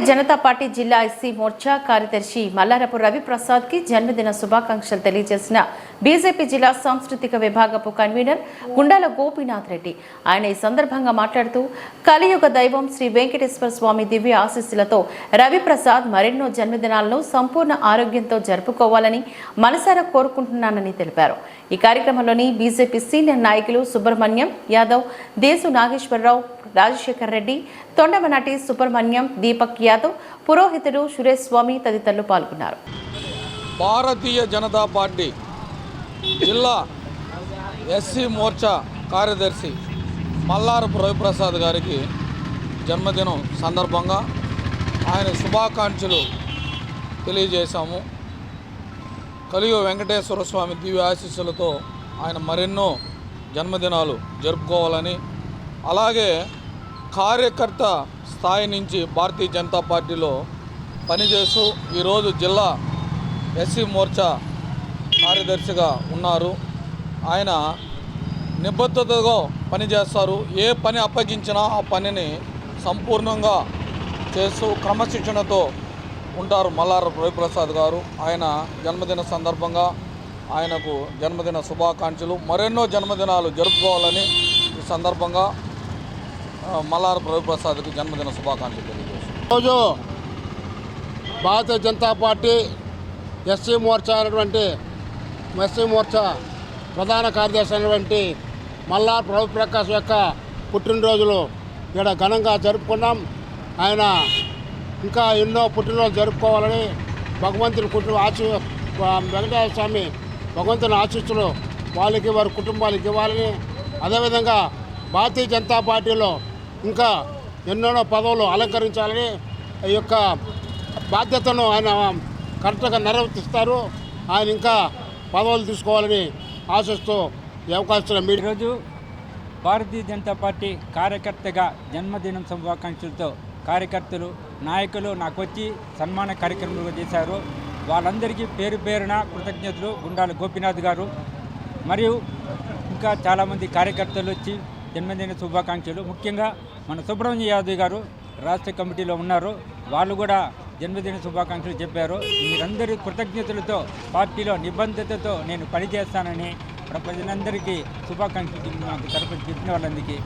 Janata party జిల్లా SC Morcha కార్యదర్శి మల్లారపు రవిప్రసాద్ కి జన్మదిన శుభాకాంక్షలు తెలియజేసిన బీజేపీ జిల్లా సాంస్కృతిక విభాగపు కన్వీనర్ గుండాల గోపీనాథ్ రెడ్డి. ఆయన ఈ సందర్భంగా మాట్లాడుతూ కలియుగ దైవం శ్రీ వెంకటేశ్వర స్వామి దివ్య ఆశీస్సులతో రవిప్రసాద్ మరెన్నో జన్మదినాలను సంపూర్ణ ఆరోగ్యంతో జరుపుకోవాలని మనసారా కోరుకుంటున్నానని తెలిపారు. ఈ కార్యక్రమంలోని బీజేపీ సీనియర్ నాయకులు సుబ్రహ్మణ్యం యాదవ్, దేశు నాగేశ్వరరావు, రాజశేఖర్ రెడ్డి, తొండమనాటి సుబ్రహ్మణ్యం, దీపక్ యాదవ్, పురోహితుడు సురేష్ స్వామి తదితరులు పాల్గొన్నారు. భారతీయ జనతా పార్టీ జిల్లా ఎస్సీ మోర్చా కార్యదర్శి మల్లారపు రవిప్రసాద్ గారికి జన్మదినం సందర్భంగా ఆయన శుభాకాంక్షలు తెలియజేశాము. కలియుగ వెంకటేశ్వర స్వామి దివ్య ఆశీస్సులతో ఆయన మరెన్నో జన్మదినాలు జరుపుకోవాలని, అలాగే కార్యకర్త స్థాయి నుంచి భారతీయ జనతా పార్టీలో పనిచేస్తూ ఈరోజు జిల్లా ఎస్సీ మోర్చా కార్యదర్శిగా ఉన్నారు. ఆయన నిబద్ధతగా పనిచేస్తారు. ఏ పని అప్పగించినా ఆ పనిని సంపూర్ణంగా చేస్తూ క్రమశిక్షణతో ఉంటారు మల్లారపు రవిప్రసాద్ గారు. ఆయన జన్మదిన సందర్భంగా ఆయనకు జన్మదిన శుభాకాంక్షలు, మరెన్నో జన్మదినాలు జరుపుకోవాలని ఈ సందర్భంగా మల్లారపు రవిప్రసాద్కి జన్మదిన శుభాకాంక్షలు తెలియజేస్తారు. ఈరోజు భారతీయ జనతా పార్టీ ఎస్సీ మోర్చా ప్రధాన కార్యదర్శి అయినటువంటి మల్లారపు రవిప్రకాష్ యొక్క పుట్టినరోజులు ఇక్కడ ఘనంగా జరుపుకున్నాం. ఆయన ఇంకా ఎన్నో పుట్టినరోజులు జరుపుకోవాలని భగవంతుని వెంకటేశ్వర స్వామి భగవంతుని ఆశీస్సులు వాళ్ళకి, వారి కుటుంబాలకి ఇవ్వాలని, అదేవిధంగా భారతీయ జనతా పార్టీలో ఇంకా ఎన్నెన్నో పదవులు అలంకరించాలని ఈ యొక్క బాధ్యతను ఆయన కరెక్ట్గా నిర్వర్తిస్తారు. ఆయన ఇంకా పదవులు తీసుకోవాలని ఆశిస్తూ ఈ అవకాశం. ఈరోజు భారతీయ జనతా పార్టీ కార్యకర్తగా జన్మదినం శుభాకాంక్షలతో కార్యకర్తలు, నాయకులు నాకు వచ్చి సన్మాన కార్యక్రమాలు చేశారు. వాళ్ళందరికీ పేరు పేరున కృతజ్ఞతలు. గుండాల గోపీనాథ్ గారు మరియు ఇంకా చాలామంది కార్యకర్తలు వచ్చి జన్మదిన శుభాకాంక్షలు. ముఖ్యంగా మన సుబ్రహ్మణ్య యాదవ్ గారు రాష్ట్ర కమిటీలో ఉన్నారు, వాళ్ళు కూడా జన్మదిన శుభాకాంక్షలు చెప్పారు. మీరందరి కృతజ్ఞతలతో పార్టీలో నిబద్ధతతో నేను పనిచేస్తానని ప్రజలందరికీ శుభాకాంక్షలు నాకు తరపున చెప్పిన వాళ్ళందరికీ